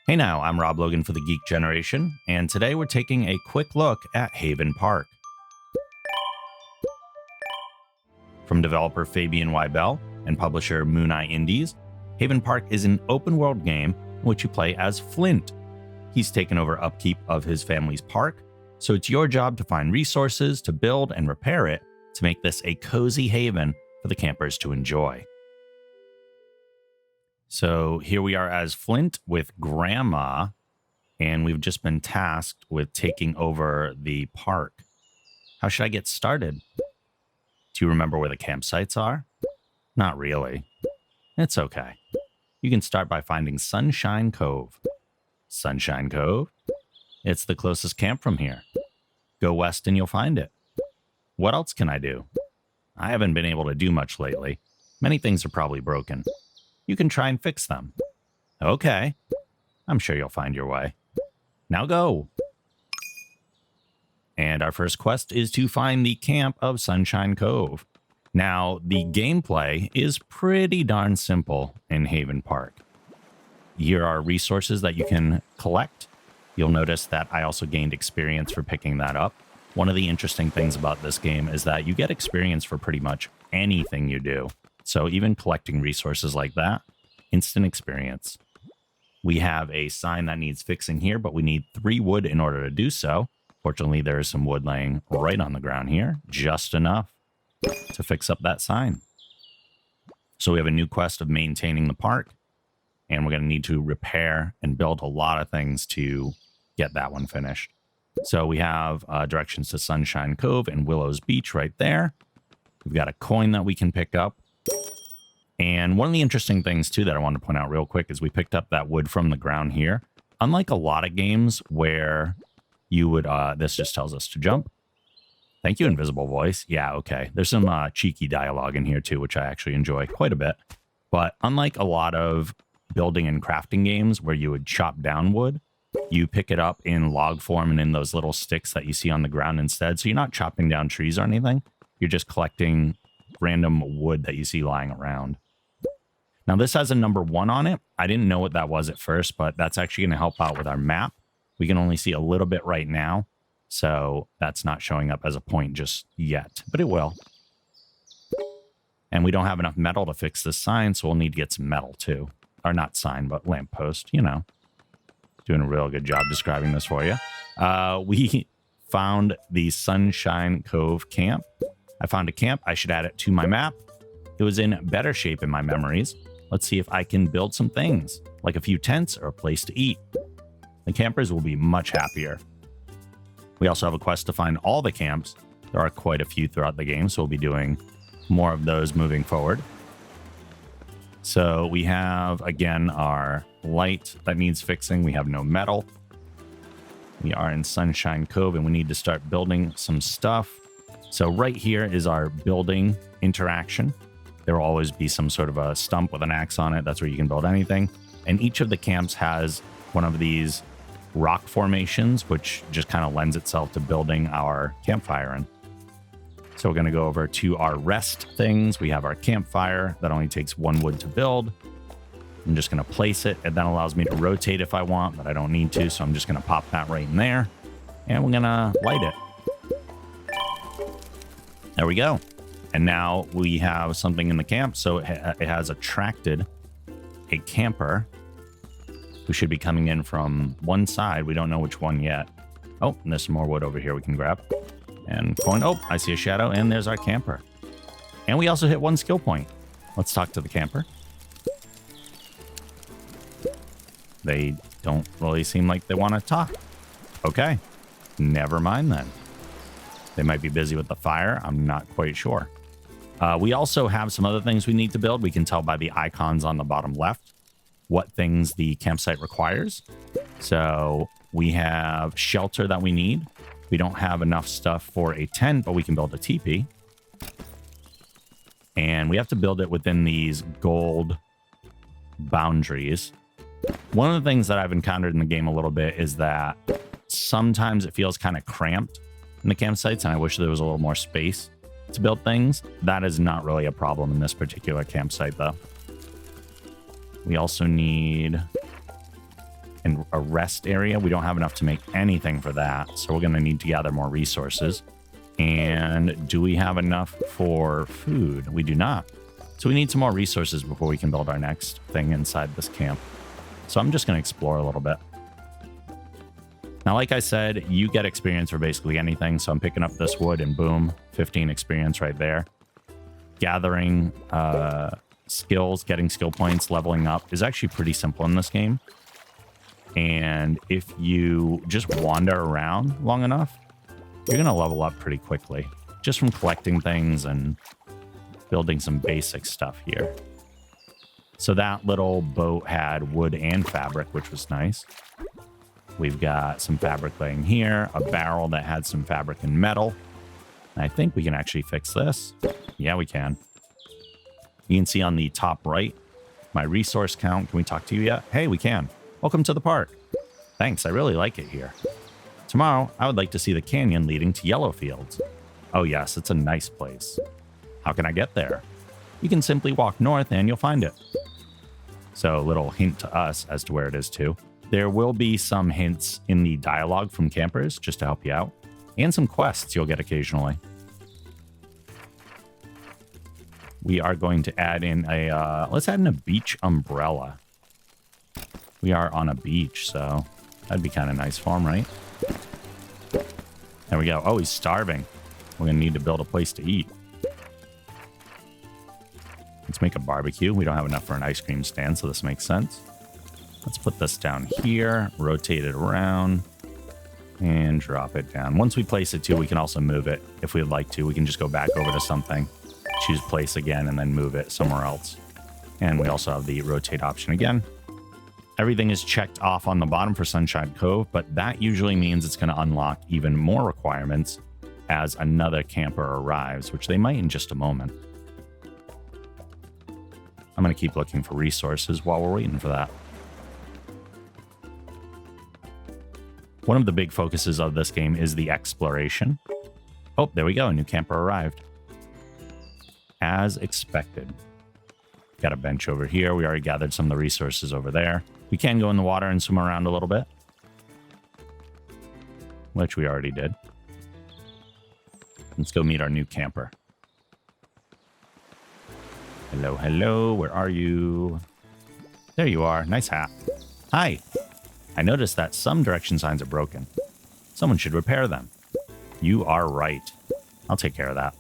Hey now, I'm Rob Logan for the Geek Generation, and today we're taking a quick look at Haven Park. From developer Fabien Weibel and publisher Mooneye Indies, Haven Park is an open-world game in which you play as Flint. He's taken over upkeep of his family's park, so it's your job to find resources to build and repair it to make this a cozy haven for the campers to enjoy. So here we are as Flint with Grandma, and we've just been tasked with taking over the park. How should I get started? Do you remember where the campsites are? Not really. It's okay. You can start by finding Sunshine Cove. Sunshine Cove? It's the closest camp from here. Go west and you'll find it. What else can I do? I haven't been able to do much lately. Many things are probably broken. You can try and fix them. Okay. I'm sure you'll find your way. Now go. And our first quest is to find the camp of Sunshine Cove. Now, the gameplay is pretty darn simple in Haven Park. Here are resources that you can collect. You'll notice that I also gained experience for picking that up. One of the interesting things about this game is that you get experience for pretty much anything you do. So even collecting resources like that, instant experience. We have a sign that needs fixing here, but we need 3 wood in order to do so. Fortunately, there is some wood laying right on the ground here, just enough to fix up that sign. So we have a new quest of maintaining the park, and we're going to need to repair and build a lot of things to get that one finished. So we have directions to Sunshine Cove and Willow's Beach right there. We've got a coin that we can pick up. And one of the interesting things, too, that I wanted to point out real quick is we picked up that wood from the ground here. Unlike a lot of games where you would, this just tells us to jump. Thank you, Invisible Voice. Yeah, okay. There's some cheeky dialogue in here, too, which I actually enjoy quite a bit. But unlike a lot of building and crafting games where you would chop down wood, you pick it up in log form and in those little sticks that you see on the ground instead. So you're not chopping down trees or anything. You're just collecting random wood that you see lying around. Now, this has a number 1 on it. I didn't know what that was at first, but that's actually going to help out with our map. We can only see a little bit right now, so that's not showing up as a point just yet, but it will. And we don't have enough metal to fix this sign, so we'll need to get some metal too. Or not sign, but lamppost, you know. Doing a real good job describing this for you. We found the Sunshine Cove camp. I found a camp. I should add it to my map. It was in better shape in my memories. Let's see if I can build some things, like a few tents or a place to eat. The campers will be much happier. We also have a quest to find all the camps. There are quite a few throughout the game, so we'll be doing more of those moving forward. So we have, again, our light that needs fixing. We have no metal. We are in Sunshine Cove, and we need to start building some stuff. So right here is our building interaction. There will always be some sort of a stump with an axe on it. That's where you can build anything. And each of the camps has one of these rock formations, which just kind of lends itself to building our campfire in. So we're going to go over to our rest things. We have our campfire that only takes 1 wood to build. I'm just going to place it. It then allows me to rotate if I want, but I don't need to. So I'm just going to pop that right in there. And we're going to light it. There we go. And now we have something in the camp. So it has attracted a camper who should be coming in from one side. We don't know which one yet. Oh, and there's some more wood over here we can grab. And coin. Oh, I see a shadow. And there's our camper. And we also hit 1 skill point. Let's talk to the camper. They don't really seem like they want to talk. Okay. Never mind then. They might be busy with the fire. I'm not quite sure. We also have some other things we need to build. We can tell by the icons on the bottom left what things the campsite requires. So we have shelter that we need. We don't have enough stuff for a tent, but we can build a teepee. And we have to build it within these gold boundaries. One of the things that I've encountered in the game a little bit is that sometimes it feels kind of cramped in the campsites, and I wish there was a little more space to build things. That is not really a problem in this particular campsite, though. We also need and a rest area. We don't have enough to make anything for that, so we're going to need to gather more resources. And do we have enough for food? We do not. So we need some more resources before we can build our next thing inside this camp. So I'm just going to explore a little bit. Now, like I said, you get experience for basically anything. So I'm picking up this wood and boom, 15 experience right there. Gathering skills, getting skill points, leveling up is actually pretty simple in this game. And if you just wander around long enough, you're going to level up pretty quickly just from collecting things and building some basic stuff here. So that little boat had wood and fabric, which was nice. We've got some fabric laying here, a barrel that had some fabric and metal. And I think we can actually fix this. Yeah, we can. You can see on the top right, my resource count. Can we talk to you yet? Hey, we can. Welcome to the park. Thanks, I really like it here. Tomorrow, I would like to see the canyon leading to Yellow Fields. Oh yes, it's a nice place. How can I get there? You can simply walk north and you'll find it. So a little hint to us as to where it is too. There will be some hints in the dialogue from campers just to help you out. And some quests you'll get occasionally. We are going to add in a, let's add in a beach umbrella. We are on a beach, so that'd be kind of nice for him, right? There we go. Oh, he's starving. We're going to need to build a place to eat. Let's make a barbecue. We don't have enough for an ice cream stand, so this makes sense. Let's put this down here, rotate it around, and drop it down. Once we place it too, we can also move it if we'd like to. We can just go back over to something, choose place again, and then move it somewhere else. And we also have the rotate option again. Everything is checked off on the bottom for Sunshine Cove, but that usually means it's going to unlock even more requirements as another camper arrives, which they might in just a moment. I'm going to keep looking for resources while we're waiting for that. One of the big focuses of this game is the exploration. Oh, there we go. A new camper arrived. As expected. Got a bench over here. We already gathered some of the resources over there. We can go in the water and swim around a little bit, which we already did. Let's go meet our new camper. Hello, hello. Where are you? There you are. Nice hat. Hi. I noticed that some direction signs are broken. Someone should repair them. You are right. I'll take care of that.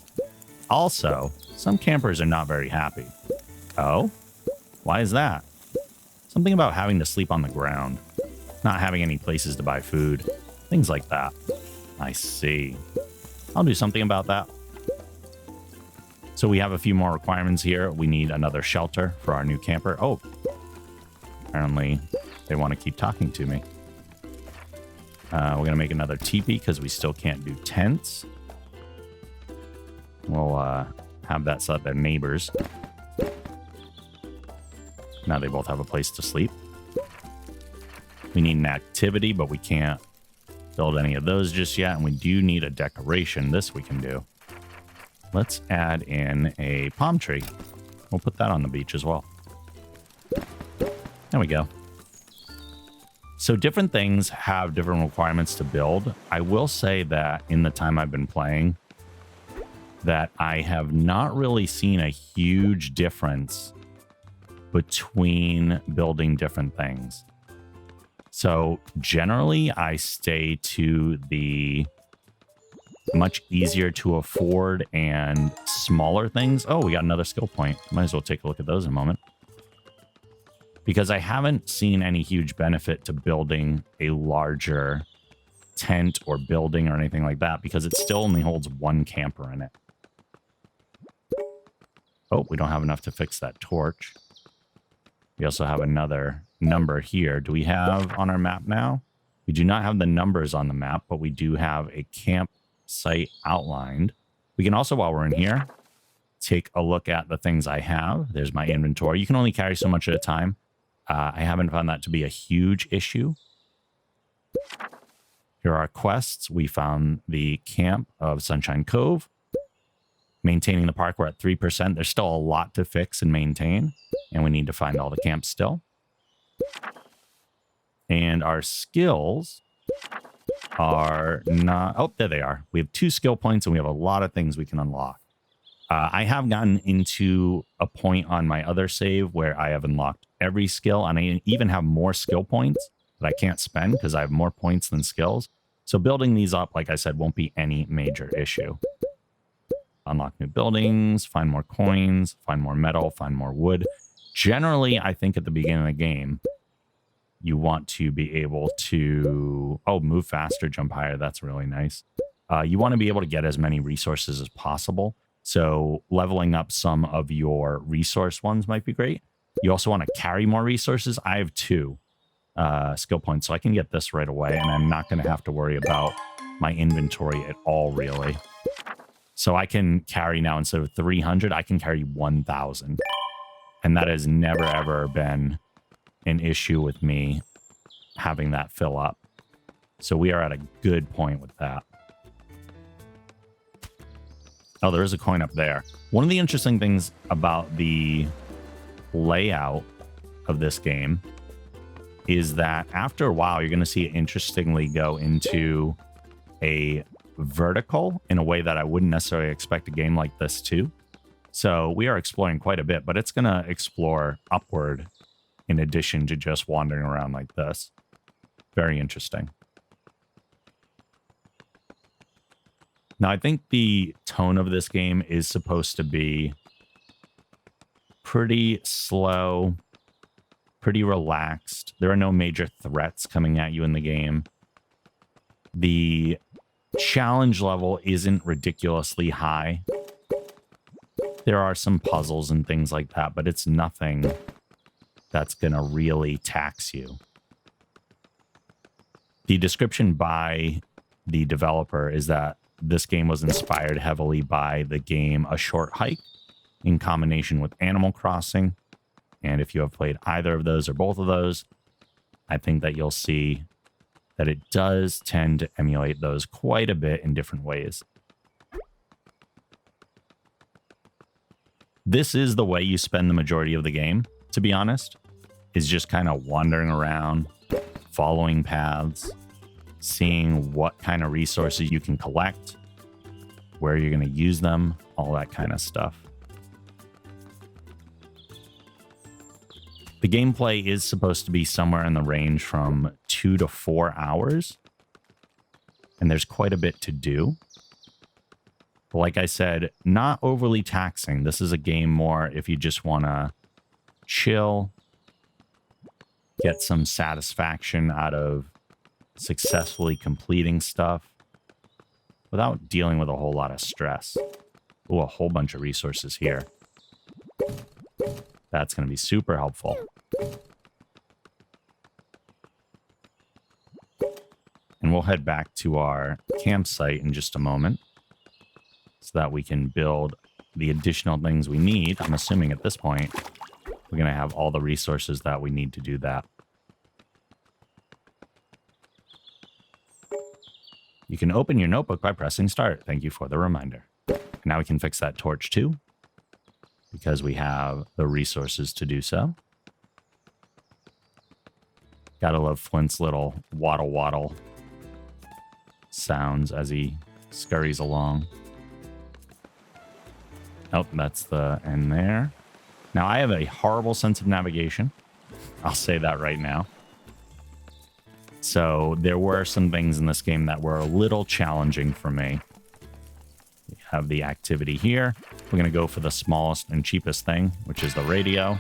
Also, some campers are not very happy. Oh? Why is that? Something about having to sleep on the ground. Not having any places to buy food. Things like that. I see. I'll do something about that. So we have a few more requirements here. We need another shelter for our new camper. Oh. Apparently, they want to keep talking to me. We're going to make another teepee because we still can't do tents. We'll have that so that they're neighbors. Now they both have a place to sleep. We need an activity, but we can't build any of those just yet. And we do need a decoration. This we can do. Let's add in a palm tree. We'll put that on the beach as well. There we go. So different things have different requirements to build. I will say that in the time I've been playing, that I have not really seen a huge difference between building different things. So generally, I stay to the much easier to afford and smaller things. Oh, we got another skill point. Might as well take a look at those in a moment. Because I haven't seen any huge benefit to building a larger tent or building or anything like that, because it still only holds one camper in it. Oh, we don't have enough to fix that torch. We also have another number here. Do we have on our map now? We do not have the numbers on the map, but we do have a campsite outlined. We can also, while we're in here, take a look at the things I have. There's my inventory. You can only carry so much at a time. I haven't found that to be a huge issue. Here are our quests. We found the camp of Sunshine Cove. Maintaining the park, we're at 3%. There's still a lot to fix and maintain, and we need to find all the camps still. And our skills are not... Oh, there they are. We have 2 skill points, and we have a lot of things we can unlock. I have gotten into a point on my other save where I have unlocked every skill, and I even have more skill points that I can't spend because I have more points than skills. So building these up, like I said, won't be any major issue. Unlock new buildings, find more coins, find more metal, find more wood. Generally, I think at the beginning of the game, you want to be able to... Oh, move faster, jump higher. That's really nice. You want to be able to get as many resources as possible. So leveling up some of your resource ones might be great. You also want to carry more resources. I have 2 skill points, so I can get this right away, and I'm not going to have to worry about my inventory at all, really. So I can carry now, instead of 300, I can carry 1,000. And that has never, ever been an issue with me having that fill up. So we are at a good point with that. Oh, there is a coin up there. One of the interesting things about the layout of this game is that after a while, you're going to see it interestingly go into a vertical in a way that I wouldn't necessarily expect a game like this to. So we are exploring quite a bit, but it's going to explore upward in addition to just wandering around like this. Very interesting. Now, I think the tone of this game is supposed to be pretty slow, pretty relaxed. There are no major threats coming at you in the game. The challenge level isn't ridiculously high. There are some puzzles and things like that, but it's nothing that's going to really tax you. The description by the developer is that this game was inspired heavily by the game A Short Hike in combination with Animal Crossing. And if you have played either of those or both of those, I think that you'll see that it does tend to emulate those quite a bit in different ways. This is the way you spend the majority of the game, to be honest, is just kind of wandering around, following paths, seeing what kind of resources you can collect, where you're going to use them, all that kind of stuff. The gameplay is supposed to be somewhere in the range from 2 to 4 hours, and there's quite a bit to do. But like I said, not overly taxing. This is a game more if you just want to chill, get some satisfaction out of successfully completing stuff without dealing with a whole lot of stress. Oh, a whole bunch of resources here. That's going to be super helpful. And we'll head back to our campsite in just a moment so that we can build the additional things we need. I'm assuming at this point, we're going to have all the resources that we need to do that. You can open your notebook by pressing start. Thank you for the reminder. Now we can fix that torch too, because we have the resources to do so. Gotta love Flint's little waddle waddle sounds as he scurries along. Oh, that's the end there. Now, I have a horrible sense of navigation. I'll say that right now. So there were some things in this game that were a little challenging for me. We have the activity here. We're going to go for the smallest and cheapest thing, which is the radio.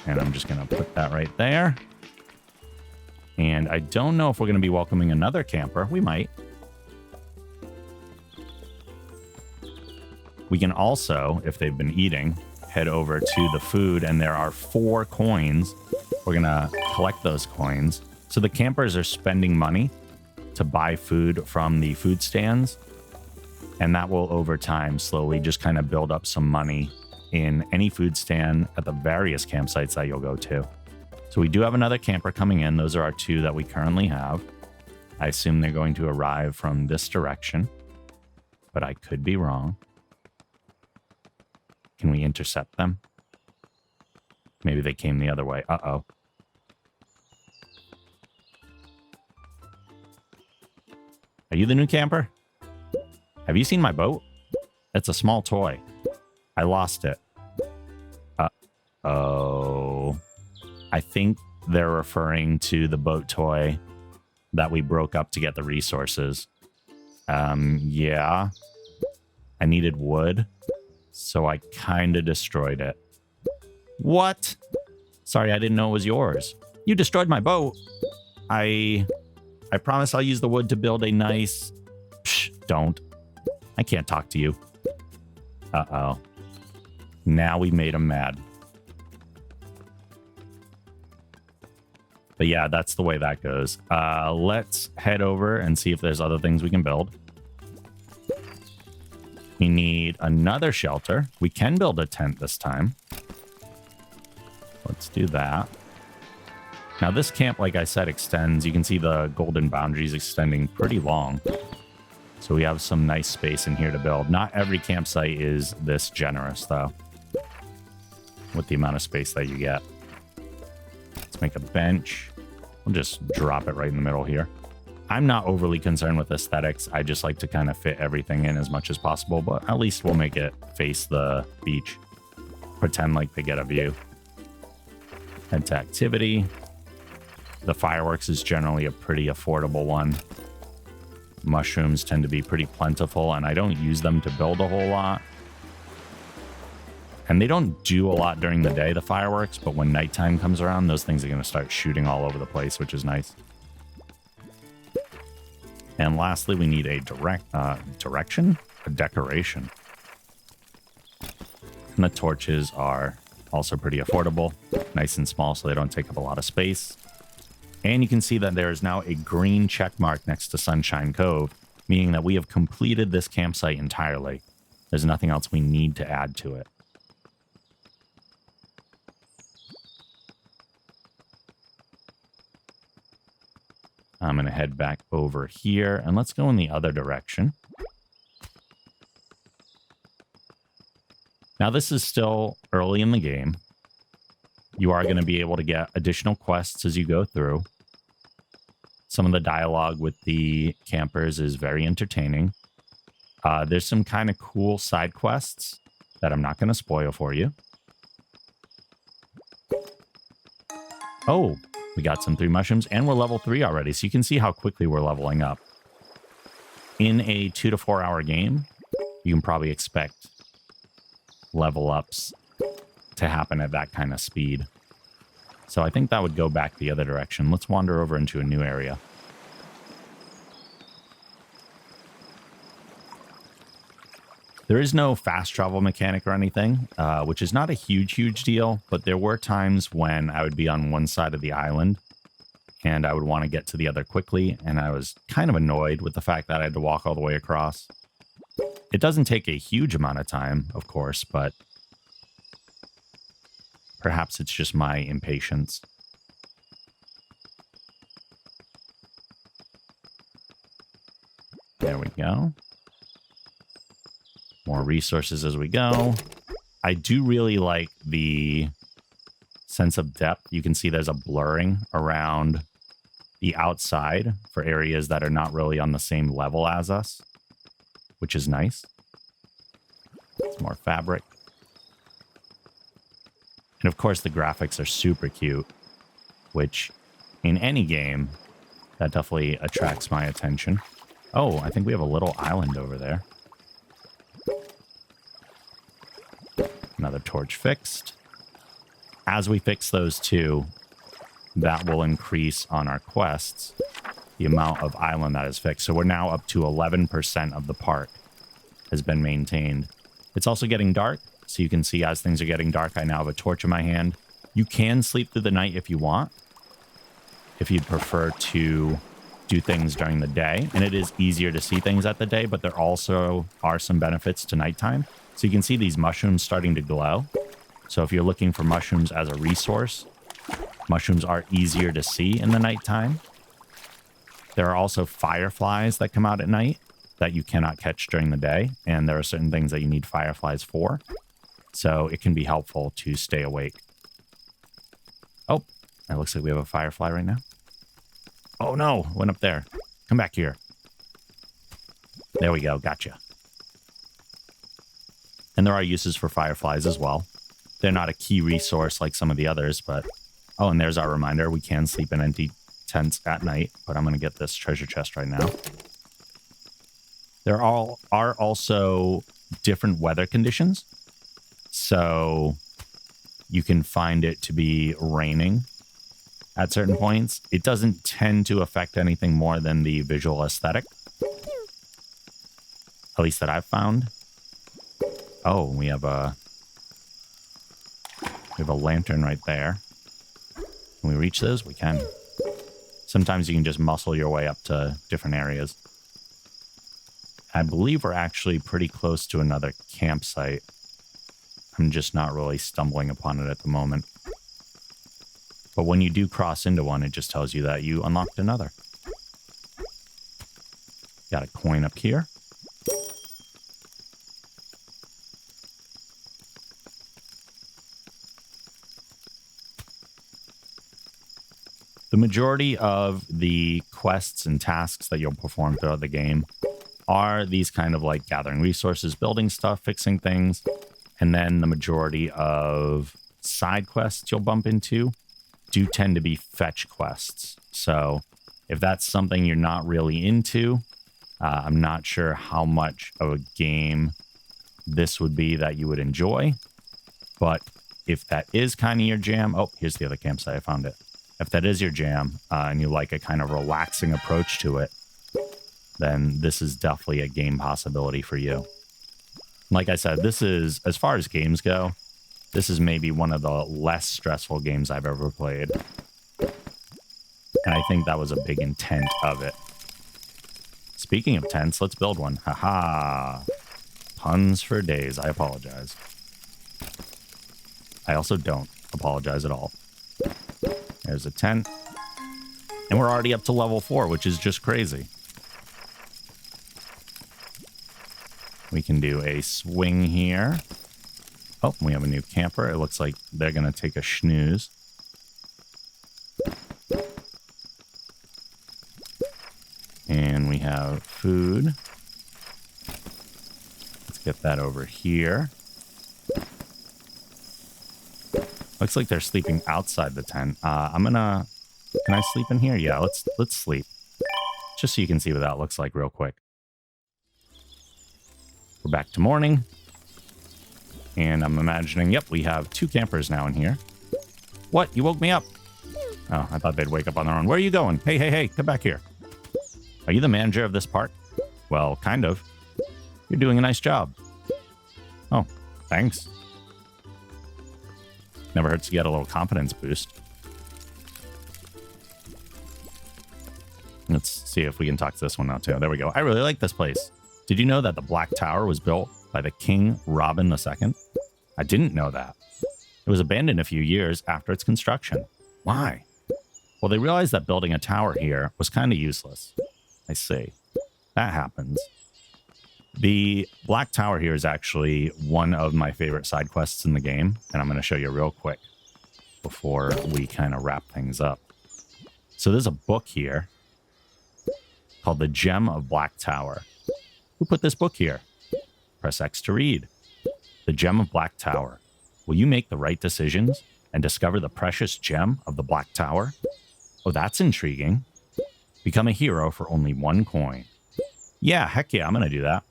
And I'm just going to put that right there. And I don't know if we're going to be welcoming another camper. We might. We can also, if they've been eating, head over to the food, and there are 4 coins. We're going to collect those coins. So the campers are spending money to buy food from the food stands, and that will, over time, slowly just kind of build up some money in any food stand at the various campsites that you'll go to. So we do have another camper coming in. Those are our 2 that we currently have. I assume they're going to arrive from this direction, but I could be wrong. Can we intercept them? Maybe they came the other way. Uh-oh. Are you the new camper? Have you seen my boat? It's a small toy. I lost it. Uh-oh. I think they're referring to the boat toy that we broke up to get the resources. Yeah. I needed wood, so I kind of destroyed it. What? Sorry, I didn't know it was yours. You destroyed my boat. I promise I'll use the wood to build a nice... Psh, don't. I can't talk to you. Uh-oh. Now we made him mad. But yeah, that's the way that goes. Let's head over and see if there's other things we can build. We need another shelter. We can build a tent this time. Let's do that. Now this camp, like I said, extends. You can see the golden boundaries extending pretty long. So we have some nice space in here to build. Not every campsite is this generous, though, with the amount of space that you get. Let's make a bench. We'll just drop it right in the middle here. I'm not overly concerned with aesthetics. I just like to kind of fit everything in as much as possible, but at least we'll make it face the beach. Pretend like they get a view. Head to activity. The fireworks is generally a pretty affordable one. Mushrooms tend to be pretty plentiful, and I don't use them to build a whole lot. And they don't do a lot during the day, the fireworks, but when nighttime comes around, those things are going to start shooting all over the place, which is nice. And lastly, we need a decoration. And the torches are also pretty affordable, nice and small, so they don't take up a lot of space. And you can see that there is now a green check mark next to Sunshine Cove, meaning that we have completed this campsite entirely. There's nothing else we need to add to it. I'm going to head back over here, and let's go in the other direction. Now, this is still early in the game. You are going to be able to get additional quests as you go through. Some of the dialogue with the campers is very entertaining. There's some kind of cool side quests that I'm not going to spoil for you. Oh, we got some 3 mushrooms, and we're level 3 already, so you can see how quickly we're leveling up. In a 2 to 4 hour game, you can probably expect level ups to happen at that kind of speed. So I think that would go back the other direction. Let's wander over into a new area. There is no fast travel mechanic or anything, which is not a huge deal, but there were times when I would be on one side of the island and I would want to get to the other quickly, and I was kind of annoyed with the fact that I had to walk all the way across. It doesn't take a huge amount of time, of course, but perhaps it's just my impatience. There we go. More resources as we go. I do really like the sense of depth. You can see there's a blurring around the outside for areas that are not really on the same level as us, which is nice. Some more fabric. And of course, the graphics are super cute, which in any game, that definitely attracts my attention. Oh, I think we have a little island over there. Another torch fixed. As we fix those two, that will increase on our quests the amount of island that is fixed. So we're now up to 11% of the park has been maintained. It's also getting dark, so you can see as things are getting dark, I now have a torch in my hand. You can sleep through the night if you want, if you'd prefer to do things during the day. And it is easier to see things at the day, but there also are some benefits to nighttime. So you can see these mushrooms starting to glow. So if you're looking for mushrooms as a resource, mushrooms are easier to see in the nighttime. There are also fireflies that come out at night that you cannot catch during the day. And there are certain things that you need fireflies for. So it can be helpful to stay awake. Oh, it looks like we have a firefly right now. Oh no, went up there. Come back here. There we go, gotcha. And there are uses for fireflies as well. They're not a key resource like some of the others, but... Oh, and there's our reminder. We can sleep in empty tents at night, but I'm going to get this treasure chest right now. There are also different weather conditions. So you can find it to be raining at certain points. It doesn't tend to affect anything more than the visual aesthetic. At least that I've found. Oh, we have a lantern right there. Can we reach those? We can. Sometimes you can just muscle your way up to different areas. I believe we're actually pretty close to another campsite. I'm just not really stumbling upon it at the moment. But when you do cross into one, it just tells you that you unlocked another. Got a coin up here. The majority of the quests and tasks that you'll perform throughout the game are these kind of like gathering resources, building stuff, fixing things. And then the majority of side quests you'll bump into do tend to be fetch quests. So if that's something you're not really into, I'm not sure how much of a game this would be that you would enjoy. But if that is kind of your jam, oh, here's the other campsite. I found it. If that is your jam and you like a kind of relaxing approach to it, then this is definitely a game possibility for you. Like I said, this is, as far as games go, this is maybe one of the less stressful games I've ever played. And I think that was a big intent of it. Speaking of tents, let's build one. Haha. Puns for days. I apologize. I also don't apologize at all. There's a tent. And we're already up to level 4, which is just crazy. We can do a swing here. Oh, we have a new camper. It looks like they're going to take a snooze. And we have food. Let's get that over here. Looks like they're sleeping outside the tent. Can I sleep in here? Yeah, let's sleep. Just so you can see what that looks like real quick. We're back to morning. And I'm imagining, yep, we have 2 campers now in here. What? You woke me up. Oh, I thought they'd wake up on their own. Where are you going? Hey, hey, hey, come back here. Are you the manager of this park? Well, kind of. You're doing a nice job. Oh, thanks. Never hurts to get a little confidence boost. Let's see if we can talk to this one now, too. There we go. I really like this place. Did you know that the Black Tower was built by the King Robin II? I didn't know that. It was abandoned a few years after its construction. Why? Well, they realized that building a tower here was kind of useless. I see. That happens. The Black Tower here is actually one of my favorite side quests in the game, and I'm going to show you real quick before we kind of wrap things up. So there's a book here called The Gem of Black Tower. Who put this book here? Press X to read. The Gem of Black Tower. Will you make the right decisions and discover the precious gem of the Black Tower? Oh, that's intriguing. Become a hero for only 1 coin. Yeah, heck yeah, I'm going to do that.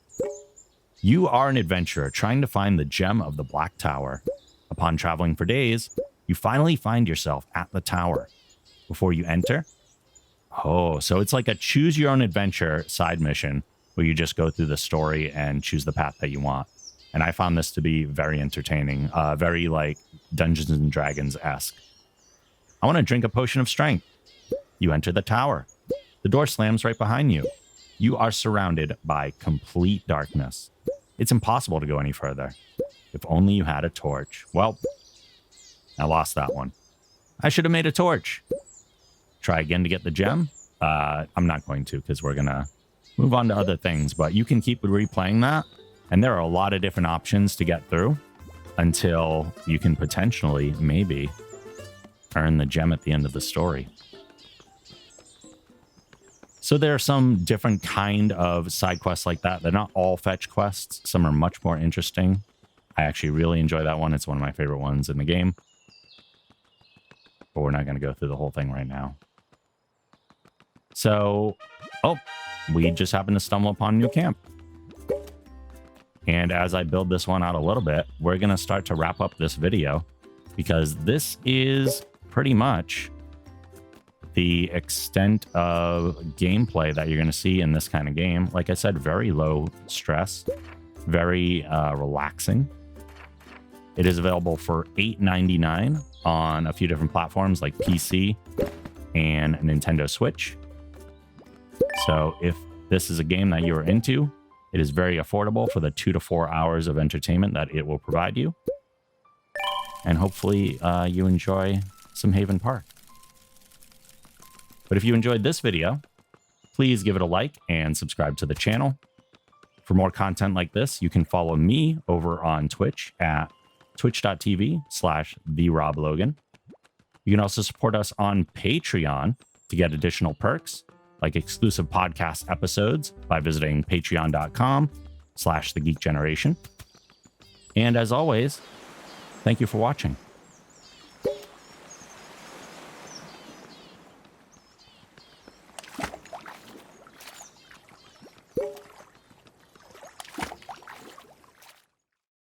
You are an adventurer trying to find the gem of the Black Tower. Upon traveling for days, you finally find yourself at the tower. Before you enter... Oh, so it's like a choose-your-own-adventure side mission where you just go through the story and choose the path that you want. And I found this to be very entertaining, very like Dungeons and Dragons-esque. I want to drink a potion of strength. You enter the tower. The door slams right behind you. You are surrounded by complete darkness. It's impossible to go any further. If only you had a torch. Well, I lost that one. I should have made a torch. Try again to get the gem. I'm not going to because we're going to move on to other things. But you can keep replaying that. And there are a lot of different options to get through until you can potentially, maybe, earn the gem at the end of the story. So there are some different kind of side quests like that. They're not all fetch quests. Some are much more interesting. I actually really enjoy that one. It's one of my favorite ones in the game. But we're not going to go through the whole thing right now. So, oh, we just happened to stumble upon a new camp. And as I build this one out a little bit, we're going to start to wrap up this video because this is pretty much the extent of gameplay that you're going to see in this kind of game. Like I said, very low stress, very relaxing. It is available for $8.99 on a few different platforms like PC and Nintendo Switch. So if this is a game that you're into, it is very affordable for the 2 to 4 hours of entertainment that it will provide you. And hopefully you enjoy some Haven Park. But if you enjoyed this video, please give it a like and subscribe to the channel. For more content like this, you can follow me over on Twitch at twitch.tv/TheRobLogan. You can also support us on Patreon to get additional perks like exclusive podcast episodes by visiting patreon.com/TheGeekGeneration. And as always, thank you for watching.